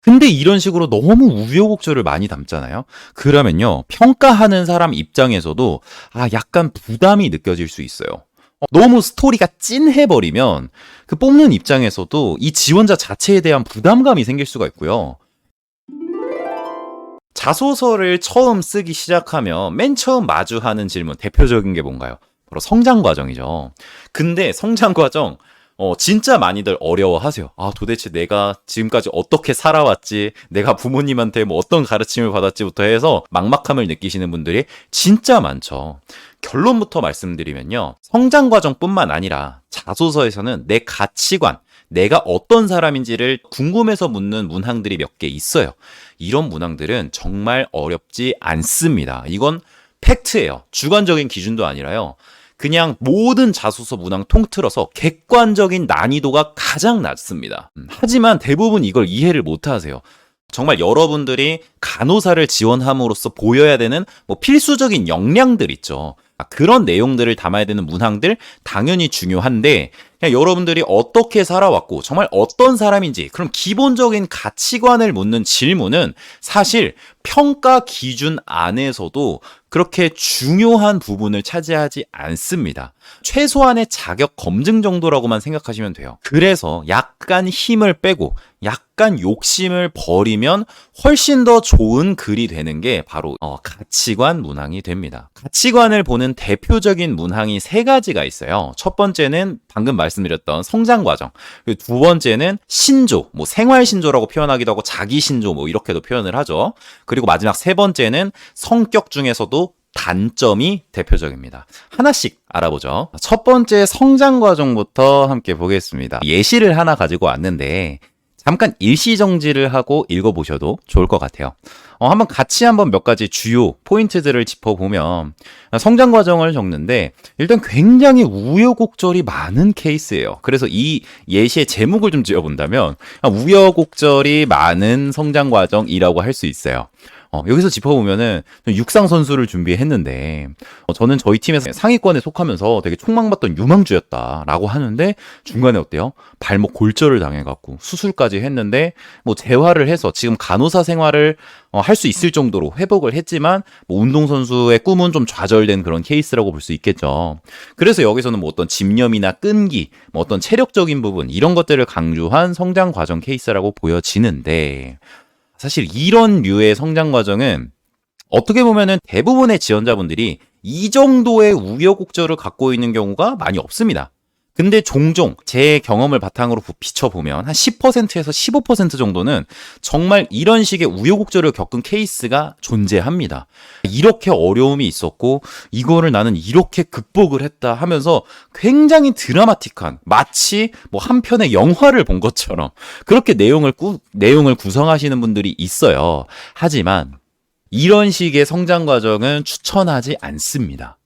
근데 이런 식으로 너무 우여곡절을 많이 담잖아요. 그러면요, 평가하는 사람 입장에서도 약간 부담이 느껴질 수 있어요. 너무 스토리가 찐해버리면 그 뽑는 입장에서도 이 지원자 자체에 대한 부담감이 생길 수가 있고요. 자소서를 처음 쓰기 시작하면 맨 처음 마주하는 질문, 대표적인 게 뭔가요? 바로 성장 과정이죠. 근데 성장 과정, 진짜 많이들 어려워하세요. 도대체 내가 지금까지 어떻게 살아왔지, 내가 부모님한테 뭐 어떤 가르침을 받았지부터 해서 막막함을 느끼시는 분들이 진짜 많죠. 결론부터 말씀드리면요. 성장 과정뿐만 아니라 자소서에서는 내 가치관, 내가 어떤 사람인지를 궁금해서 묻는 문항들이 몇 개 있어요. 이런 문항들은 정말 어렵지 않습니다. 이건 팩트예요. 주관적인 기준도 아니라요. 그냥 모든 자소서 문항 통틀어서 객관적인 난이도가 가장 낮습니다. 하지만 대부분 이걸 이해를 못하세요. 정말 여러분들이 간호사를 지원함으로써 보여야 되는 필수적인 역량들 있죠. 그런 내용들을 담아야 되는 문항들 당연히 중요한데, 그냥 여러분들이 어떻게 살아왔고 정말 어떤 사람인지 그럼 기본적인 가치관을 묻는 질문은 사실 평가 기준 안에서도 그렇게 중요한 부분을 차지하지 않습니다. 최소한의 자격 검증 정도라고만 생각하시면 돼요. 그래서 약간 힘을 빼고 약간 욕심을 버리면 훨씬 더 좋은 글이 되는 게 바로 가치관 문항이 됩니다. 가치관을 보는 대표적인 문항이 세 가지가 있어요. 첫 번째는 방금 말씀드렸던 성장 과정, 그리고 두 번째는 신조, 생활 신조라고 표현하기도 하고 자기 신조 이렇게도 표현을 하죠. 그리고 마지막 세 번째는 성격 중에서도 단점이 대표적입니다. 하나씩 알아보죠. 첫 번째 성장 과정부터 함께 보겠습니다. 예시를 하나 가지고 왔는데 잠깐 일시정지를 하고 읽어보셔도 좋을 것 같아요. 한번 몇 가지 주요 포인트들을 짚어보면, 성장 과정을 적는데 일단 굉장히 우여곡절이 많은 케이스예요. 그래서 이 예시의 제목을 좀 지어본다면 우여곡절이 많은 성장 과정이라고 할 수 있어요. 여기서 짚어보면은 육상 선수를 준비했는데 저는 저희 팀에서 상위권에 속하면서 되게 촉망받던 유망주였다라고 하는데 중간에 어때요? 발목 골절을 당해갖고 수술까지 했는데 재활을 해서 지금 간호사 생활을 할 수 있을 정도로 회복을 했지만 운동선수의 꿈은 좀 좌절된 그런 케이스라고 볼 수 있겠죠. 그래서 여기서는 어떤 집념이나 끈기, 어떤 체력적인 부분 이런 것들을 강조한 성장 과정 케이스라고 보여지는데, 사실 이런 류의 성장 과정은 어떻게 보면은 대부분의 지원자분들이 이 정도의 우여곡절을 갖고 있는 경우가 많이 없습니다. 근데 종종 제 경험을 바탕으로 비춰보면 한 10%에서 15% 정도는 정말 이런 식의 우여곡절을 겪은 케이스가 존재합니다. 이렇게 어려움이 있었고 이거를 나는 이렇게 극복을 했다 하면서 굉장히 드라마틱한, 마치 한 편의 영화를 본 것처럼 그렇게 내용을 구성하시는 분들이 있어요. 하지만 이런 식의 성장 과정은 추천하지 않습니다.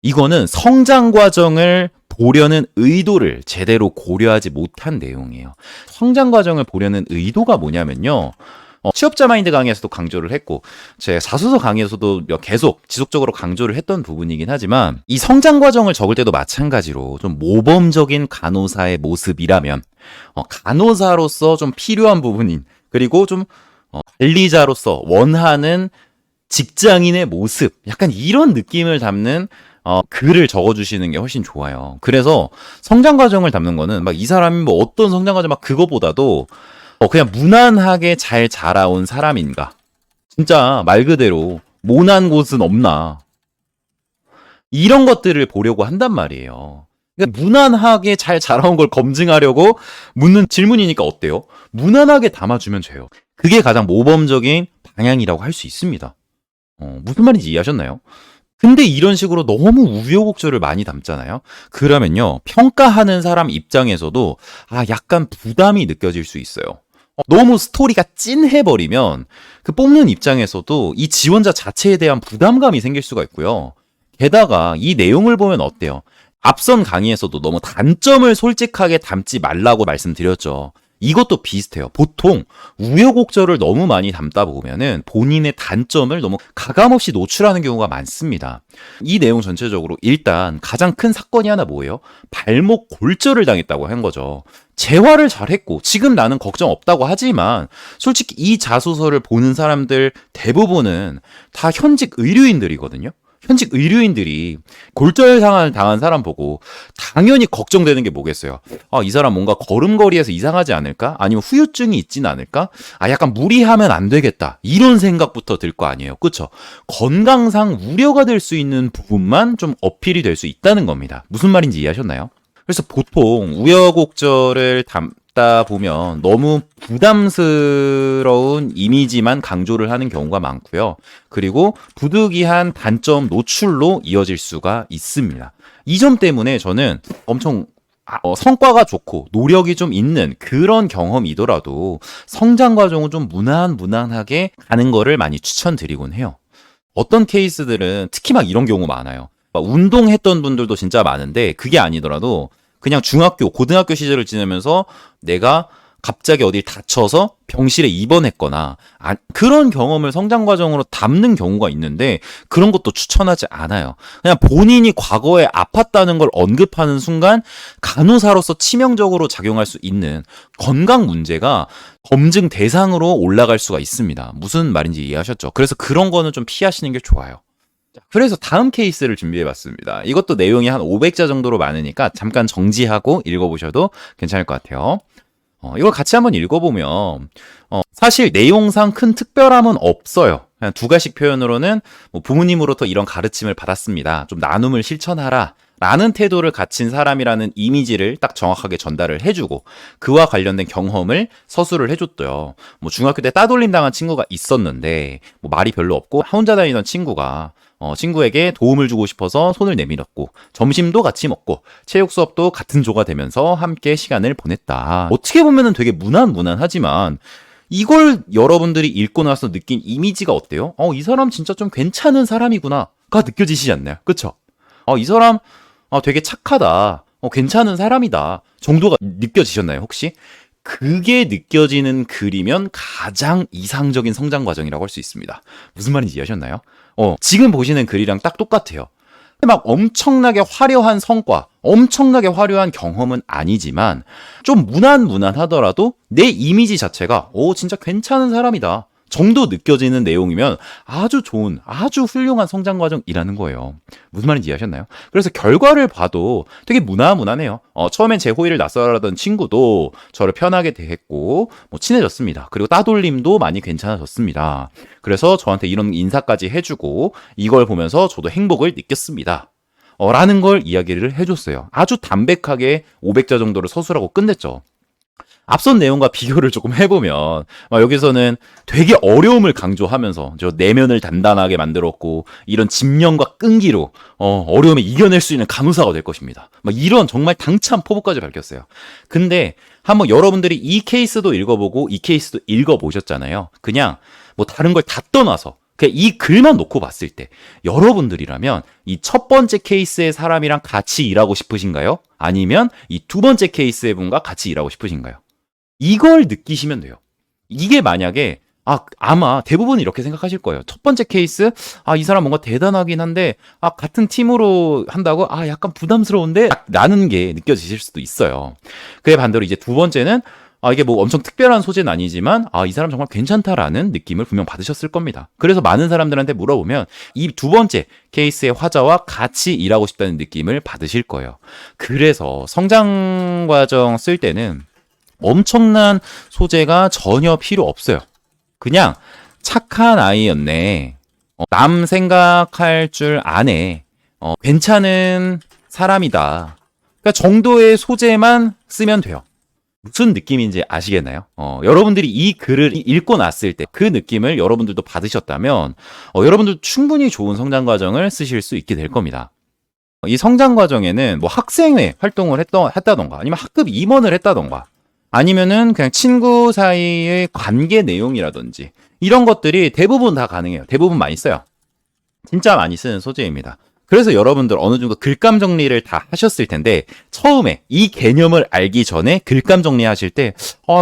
이거는 성장 과정을 보려는 의도를 제대로 고려하지 못한 내용이에요. 성장 과정을 보려는 의도가 뭐냐면요. 취업자 마인드 강의에서도 강조를 했고 제 자소서 강의에서도 계속 지속적으로 강조를 했던 부분이긴 하지만, 이 성장 과정을 적을 때도 마찬가지로 좀 모범적인 간호사의 모습이라면 간호사로서 좀 필요한 부분인, 그리고 좀 관리자로서 원하는 직장인의 모습, 약간 이런 느낌을 담는 글을 적어주시는 게 훨씬 좋아요. 그래서 성장 과정을 담는 거는 이 사람이 어떤 성장 과정 그거보다도 그냥 무난하게 잘 자라온 사람인가, 진짜 말 그대로 모난 곳은 없나, 이런 것들을 보려고 한단 말이에요. 그러니까 무난하게 잘 자라온 걸 검증하려고 묻는 질문이니까 어때요? 무난하게 담아주면 돼요. 그게 가장 모범적인 방향이라고 할 수 있습니다. 무슨 말인지 이해하셨나요? 근데 이런 식으로 너무 우여곡절을 많이 담잖아요. 그러면요, 평가하는 사람 입장에서도 약간 부담이 느껴질 수 있어요. 너무 스토리가 찐해버리면 그 뽑는 입장에서도 이 지원자 자체에 대한 부담감이 생길 수가 있고요. 게다가 이 내용을 보면 어때요? 앞선 강의에서도 너무 단점을 솔직하게 담지 말라고 말씀드렸죠. 이것도 비슷해요. 보통 우여곡절을 너무 많이 담다 보면은 본인의 단점을 너무 가감없이 노출하는 경우가 많습니다. 이 내용 전체적으로 일단 가장 큰 사건이 하나 뭐예요? 발목 골절을 당했다고 한 거죠. 재활을 잘했고 지금 나는 걱정 없다고 하지만 솔직히 이 자소서를 보는 사람들 대부분은 다 현직 의료인들이거든요. 현직 의료인들이 골절 상황을 당한 사람 보고 당연히 걱정되는 게 뭐겠어요? 아, 이 사람 뭔가 걸음걸이에서 이상하지 않을까? 아니면 후유증이 있진 않을까? 아, 약간 무리하면 안 되겠다. 이런 생각부터 들 거 아니에요. 그쵸? 건강상 우려가 될 수 있는 부분만 좀 어필이 될 수 있다는 겁니다. 무슨 말인지 이해하셨나요? 그래서 보통 우여곡절을 담다 보면 너무 부담스러운 이미지만 강조를 하는 경우가 많고요. 그리고 부득이한 단점 노출로 이어질 수가 있습니다. 이 점 때문에 저는 엄청 성과가 좋고 노력이 좀 있는 그런 경험이더라도 성장 과정은 좀 무난하게 가는 거를 많이 추천드리곤 해요. 어떤 케이스들은 특히 막 이런 경우 많아요. 막 운동했던 분들도 진짜 많은데 그게 아니더라도 그냥 중학교, 고등학교 시절을 지내면서 내가 갑자기 어딜 다쳐서 병실에 입원했거나 그런 경험을 성장 과정으로 담는 경우가 있는데 그런 것도 추천하지 않아요. 그냥 본인이 과거에 아팠다는 걸 언급하는 순간 간호사로서 치명적으로 작용할 수 있는 건강 문제가 검증 대상으로 올라갈 수가 있습니다. 무슨 말인지 이해하셨죠? 그래서 그런 거는 좀 피하시는 게 좋아요. 그래서 다음 케이스를 준비해봤습니다. 이것도 내용이 한 500자 정도로 많으니까 잠깐 정지하고 읽어보셔도 괜찮을 것 같아요. 이걸 같이 한번 읽어보면 사실 내용상 큰 특별함은 없어요. 그냥 두 가지 표현으로는 뭐 부모님으로부터 이런 가르침을 받았습니다. 좀 나눔을 실천하라. 라는 태도를 갖춘 사람이라는 이미지를 딱 정확하게 전달을 해주고 그와 관련된 경험을 서술을 해줬대요. 뭐 중학교 때 따돌림 당한 친구가 있었는데 뭐 말이 별로 없고 혼자 다니던 친구가 친구에게 도움을 주고 싶어서 손을 내밀었고 점심도 같이 먹고 체육 수업도 같은 조가 되면서 함께 시간을 보냈다. 어떻게 보면은 되게 무난하지만 이걸 여러분들이 읽고 나서 느낀 이미지가 어때요? 이 사람 진짜 좀 괜찮은 사람이구나가 느껴지시지 않나요? 그쵸? 이 사람 되게 착하다. 괜찮은 사람이다. 정도가 느껴지셨나요, 혹시? 그게 느껴지는 글이면 가장 이상적인 성장 과정이라고 할 수 있습니다. 무슨 말인지 이해하셨나요? 지금 보시는 글이랑 딱 똑같아요. 막 엄청나게 화려한 성과, 엄청나게 화려한 경험은 아니지만 좀 무난하더라도 내 이미지 자체가 진짜 괜찮은 사람이다. 정도 느껴지는 내용이면 아주 좋은, 아주 훌륭한 성장 과정이라는 거예요. 무슨 말인지 이해하셨나요? 그래서 결과를 봐도 되게 무난해요. 처음엔 제 호의를 낯설어하던 친구도 저를 편하게 대했고 뭐 친해졌습니다. 그리고 따돌림도 많이 괜찮아졌습니다. 그래서 저한테 이런 인사까지 해주고 이걸 보면서 저도 행복을 느꼈습니다. 라는 걸 이야기를 해줬어요. 아주 담백하게 500자 정도를 서술하고 끝냈죠. 앞선 내용과 비교를 조금 해보면 여기서는 되게 어려움을 강조하면서 저 내면을 단단하게 만들었고 이런 집념과 끈기로 어려움을 이겨낼 수 있는 간호사가 될 것입니다. 이런 정말 당찬 포부까지 밝혔어요. 근데 한번 여러분들이 이 케이스도 읽어보고 이 케이스도 읽어보셨잖아요. 그냥 뭐 다른 걸 다 떠나서 그냥 이 글만 놓고 봤을 때 여러분들이라면 이 첫 번째 케이스의 사람이랑 같이 일하고 싶으신가요? 아니면 이 두 번째 케이스의 분과 같이 일하고 싶으신가요? 이걸 느끼시면 돼요. 이게 만약에 아마 대부분 이렇게 생각하실 거예요. 첫 번째 케이스 이 사람 뭔가 대단하긴 한데 같은 팀으로 한다고 약간 부담스러운데 라는 게 느껴지실 수도 있어요. 그에 반대로 이제 두 번째는 이게 뭐 엄청 특별한 소재는 아니지만 이 사람 정말 괜찮다라는 느낌을 분명 받으셨을 겁니다. 그래서 많은 사람들한테 물어보면 이 두 번째 케이스의 화자와 같이 일하고 싶다는 느낌을 받으실 거예요. 그래서 성장 과정 쓸 때는 엄청난 소재가 전혀 필요 없어요. 그냥 착한 아이였네. 남 생각할 줄 아네. 괜찮은 사람이다. 그러니까 정도의 소재만 쓰면 돼요. 무슨 느낌인지 아시겠나요? 여러분들이 이 글을 읽고 났을 때 그 느낌을 여러분들도 받으셨다면 여러분들도 충분히 좋은 성장 과정을 쓰실 수 있게 될 겁니다. 이 성장 과정에는 뭐 학생회 활동을 했다던가 아니면 학급 임원을 했다던가 아니면은 그냥 친구 사이의 관계 내용이라든지 이런 것들이 대부분 다 가능해요. 대부분 많이 써요. 진짜 많이 쓰는 소재입니다. 그래서 여러분들 어느 정도 글감 정리를 다 하셨을 텐데 처음에 이 개념을 알기 전에 글감 정리하실 때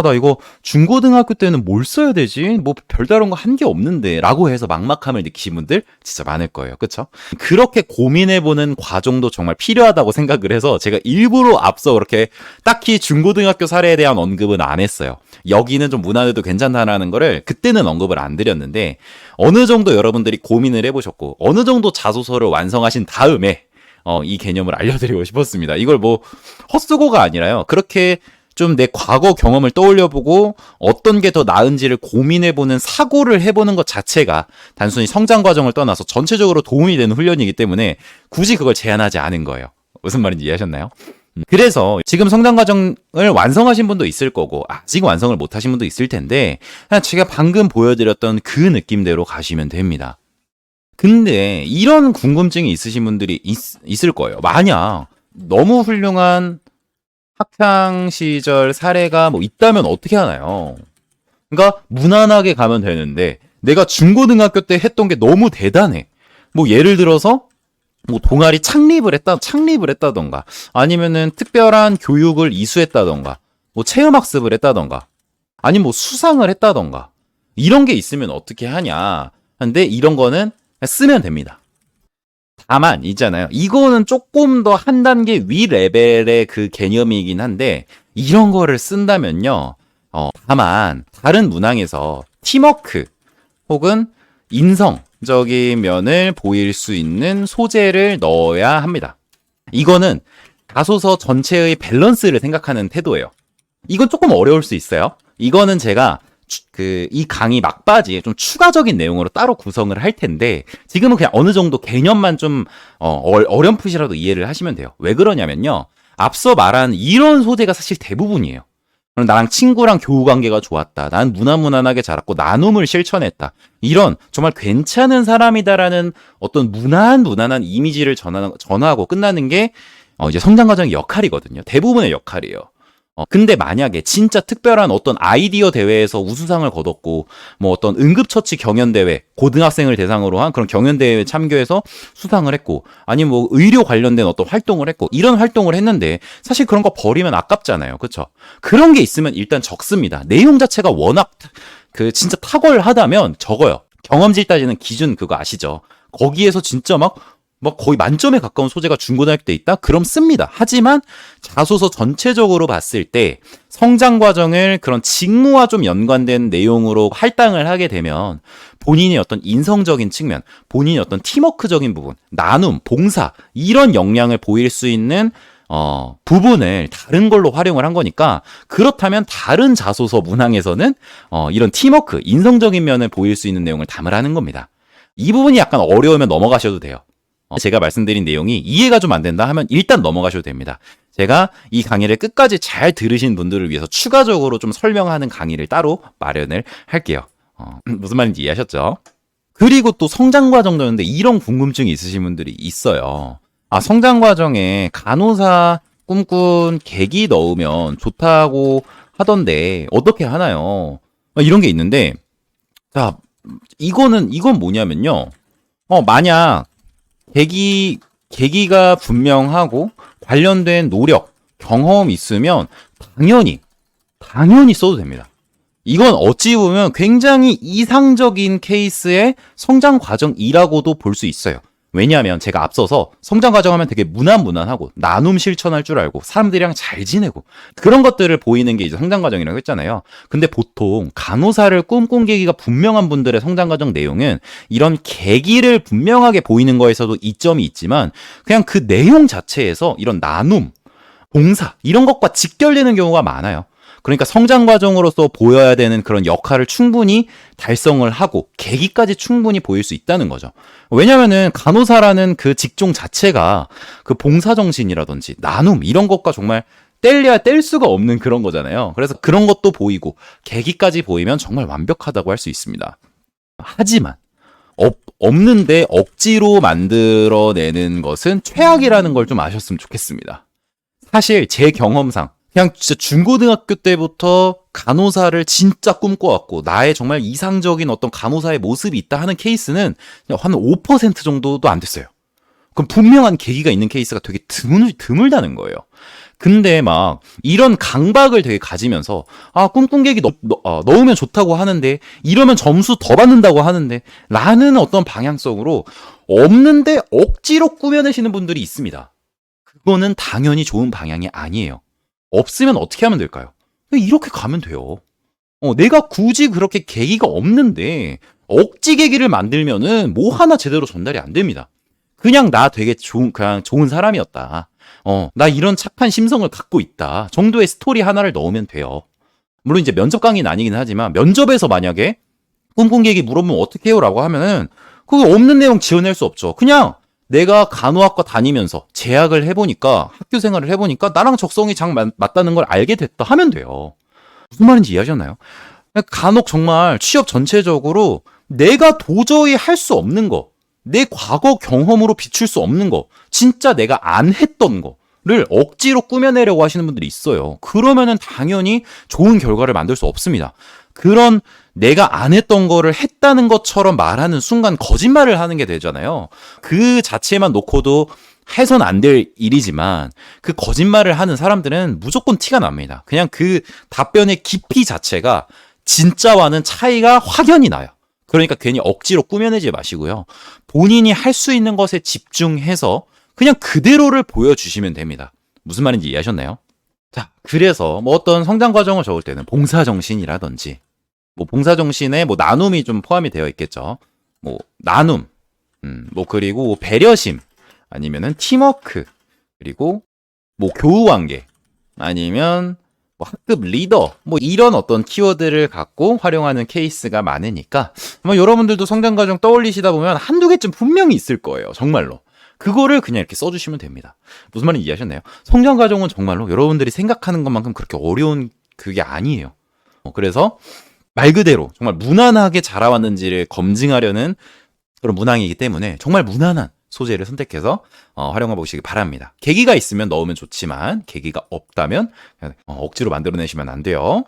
나 이거 중고등학교 때는 뭘 써야 되지? 뭐 별다른 거 한 게 없는데 라고 해서 막막함을 느끼신 분들 진짜 많을 거예요. 그쵸? 그렇게 고민해보는 과정도 정말 필요하다고 생각을 해서 제가 일부러 앞서 그렇게 딱히 중고등학교 사례에 대한 언급은 안 했어요. 여기는 좀 무난해도 괜찮다라는 거를 그때는 언급을 안 드렸는데 어느 정도 여러분들이 고민을 해보셨고 어느 정도 자소서를 완성하신 다음에 이 개념을 알려드리고 싶었습니다. 이걸 뭐 헛수고가 아니라요. 그렇게 좀 내 과거 경험을 떠올려보고 어떤 게 더 나은지를 고민해보는 사고를 해보는 것 자체가 단순히 성장 과정을 떠나서 전체적으로 도움이 되는 훈련이기 때문에 굳이 그걸 제한하지 않은 거예요. 무슨 말인지 이해하셨나요? 그래서 지금 성장 과정을 완성하신 분도 있을 거고 아직 완성을 못하신 분도 있을 텐데 그냥 제가 방금 보여드렸던 그 느낌대로 가시면 됩니다. 근데 이런 궁금증이 있으신 분들이 있을 거예요. 만약 너무 훌륭한 학창 시절 사례가 뭐 있다면 어떻게 하나요? 그러니까 무난하게 가면 되는데 내가 중고등학교 때 했던 게 너무 대단해. 뭐 예를 들어서 뭐 동아리 창립을 했다던가 아니면은 특별한 교육을 이수했다던가 뭐 체험학습을 했다던가 아니면 뭐 수상을 했다던가 이런 게 있으면 어떻게 하냐. 근데 이런 거는 쓰면 됩니다. 다만 있잖아요. 이거는 조금 더 한 단계 위 레벨의 그 개념이긴 한데 이런 거를 쓴다면요. 다만 다른 문항에서 팀워크 혹은 인성적인 면을 보일 수 있는 소재를 넣어야 합니다. 이거는 자소서 전체의 밸런스를 생각하는 태도예요. 이건 조금 어려울 수 있어요. 이거는 제가 이 강의 막바지에 좀 추가적인 내용으로 따로 구성을 할 텐데 지금은 그냥 어느 정도 개념만 좀 어렴풋이라도 이해를 하시면 돼요. 왜 그러냐면요. 앞서 말한 이런 소재가 사실 대부분이에요. 나랑 친구랑 교우 관계가 좋았다. 난 무난하게 자랐고 나눔을 실천했다. 이런 정말 괜찮은 사람이다라는 어떤 무난한 이미지를 전하고 끝나는 게 이제 성장 과정의 역할이거든요. 대부분의 역할이에요. 근데 만약에 진짜 특별한 어떤 아이디어 대회에서 우수상을 거뒀고 뭐 어떤 응급처치 경연대회 고등학생을 대상으로 한 그런 경연대회에 참여해서 수상을 했고 아니면 뭐 의료 관련된 어떤 활동을 했고 이런 활동을 했는데 사실 그런 거 버리면 아깝잖아요. 그쵸? 그런 게 있으면 일단 적습니다. 내용 자체가 워낙 진짜 탁월하다면 적어요. 경험질 따지는 기준 그거 아시죠? 거기에서 진짜 막 거의 만점에 가까운 소재가 중고등학교 때 있다? 그럼 씁니다. 하지만 자소서 전체적으로 봤을 때 성장 과정을 그런 직무와 좀 연관된 내용으로 할당을 하게 되면 본인의 어떤 인성적인 측면, 본인의 어떤 팀워크적인 부분, 나눔, 봉사 이런 역량을 보일 수 있는 부분을 다른 걸로 활용을 한 거니까 그렇다면 다른 자소서 문항에서는 이런 팀워크, 인성적인 면을 보일 수 있는 내용을 담으라는 겁니다. 이 부분이 약간 어려우면 넘어가셔도 돼요. 제가 말씀드린 내용이 이해가 좀 안 된다 하면 일단 넘어가셔도 됩니다. 제가 이 강의를 끝까지 잘 들으신 분들을 위해서 추가적으로 좀 설명하는 강의를 따로 마련을 할게요. 무슨 말인지 이해하셨죠? 그리고 또 성장 과정도였는데 이런 궁금증이 있으신 분들이 있어요. 성장 과정에 간호사 꿈꾼 계기 넣으면 좋다고 하던데 어떻게 하나요? 이런 게 있는데 자, 이건 뭐냐면요. 만약 계기가 분명하고 관련된 노력, 경험 있으면 당연히 써도 됩니다. 이건 어찌 보면 굉장히 이상적인 케이스의 성장 과정이라고도 볼 수 있어요. 왜냐하면 제가 앞서서 성장 과정 하면 되게 무난하고 나눔 실천할 줄 알고 사람들이랑 잘 지내고 그런 것들을 보이는 게 이제 성장 과정이라고 했잖아요. 근데 보통 간호사를 꿈꾼 계기가 분명한 분들의 성장 과정 내용은 이런 계기를 분명하게 보이는 거에서도 이점이 있지만 그냥 그 내용 자체에서 이런 나눔, 봉사 이런 것과 직결되는 경우가 많아요. 그러니까 성장 과정으로서 보여야 되는 그런 역할을 충분히 달성을 하고 계기까지 충분히 보일 수 있다는 거죠. 왜냐면은 간호사라는 그 직종 자체가 그 봉사정신이라든지 나눔 이런 것과 정말 뗄래야 뗄 수가 없는 그런 거잖아요. 그래서 그런 것도 보이고 계기까지 보이면 정말 완벽하다고 할 수 있습니다. 하지만 없는데 억지로 만들어내는 것은 최악이라는 걸 좀 아셨으면 좋겠습니다. 사실 제 경험상 그냥 진짜 중고등학교 때부터 간호사를 진짜 꿈꿔왔고 나의 정말 이상적인 어떤 간호사의 모습이 있다 하는 케이스는 한 5% 정도도 안 됐어요. 그럼 분명한 계기가 있는 케이스가 되게 드물다는 거예요. 근데 막 이런 강박을 되게 가지면서 꿍꿍 계기 넣으면 좋다고 하는데 이러면 점수 더 받는다고 하는데 라는 어떤 방향성으로 없는데 억지로 꾸며내시는 분들이 있습니다. 그거는 당연히 좋은 방향이 아니에요. 없으면 어떻게 하면 될까요? 이렇게 가면 돼요. 내가 굳이 그렇게 계기가 없는데 억지 계기를 만들면은 뭐 하나 제대로 전달이 안 됩니다. 그냥 나 되게 그냥 좋은 사람이었다. 나 이런 착한 심성을 갖고 있다. 정도의 스토리 하나를 넣으면 돼요. 물론 이제 면접 강의는 아니긴 하지만 면접에서 만약에 꿍꿍 계기 물어보면 어떻게 해요? 라고 하면은 그거 없는 내용 지어낼 수 없죠. 그냥 내가 간호학과 다니면서 재학을 해보니까 학교 생활을 해보니까 나랑 적성이 잘 맞다는 걸 알게 됐다 하면 돼요. 무슨 말인지 이해하셨나요? 간혹 정말 취업 전체적으로 내가 도저히 할 수 없는 거, 내 과거 경험으로 비출 수 없는 거, 진짜 내가 안 했던 거를 억지로 꾸며내려고 하시는 분들이 있어요. 그러면은 당연히 좋은 결과를 만들 수 없습니다. 그런 내가 안 했던 거를 했다는 것처럼 말하는 순간 거짓말을 하는 게 되잖아요. 그 자체만 놓고도 해선 안 될 일이지만 그 거짓말을 하는 사람들은 무조건 티가 납니다. 그냥 그 답변의 깊이 자체가 진짜와는 차이가 확연히 나요. 그러니까 괜히 억지로 꾸며내지 마시고요. 본인이 할 수 있는 것에 집중해서 그냥 그대로를 보여주시면 됩니다. 무슨 말인지 이해하셨나요? 자, 그래서 뭐 어떤 성장 과정을 적을 때는 봉사정신이라든지 뭐 봉사정신에 뭐 나눔이 좀 포함이 되어 있겠죠. 뭐 나눔, 뭐 그리고 배려심, 아니면은 팀워크, 그리고 뭐 교우관계, 아니면 뭐 학급 리더, 뭐 이런 어떤 키워드를 갖고 활용하는 케이스가 많으니까 뭐 여러분들도 성장 과정 떠올리시다 보면 한두 개쯤 분명히 있을 거예요. 정말로. 그거를 그냥 이렇게 써주시면 됩니다. 무슨 말인지 이해하셨나요? 성장 과정은 정말로 여러분들이 생각하는 것만큼 그렇게 어려운 그게 아니에요. 그래서 말 그대로 정말 무난하게 자라왔는지를 검증하려는 그런 문항이기 때문에 정말 무난한 소재를 선택해서 활용해 보시기 바랍니다. 계기가 있으면 넣으면 좋지만 계기가 없다면 억지로 만들어내시면 안 돼요.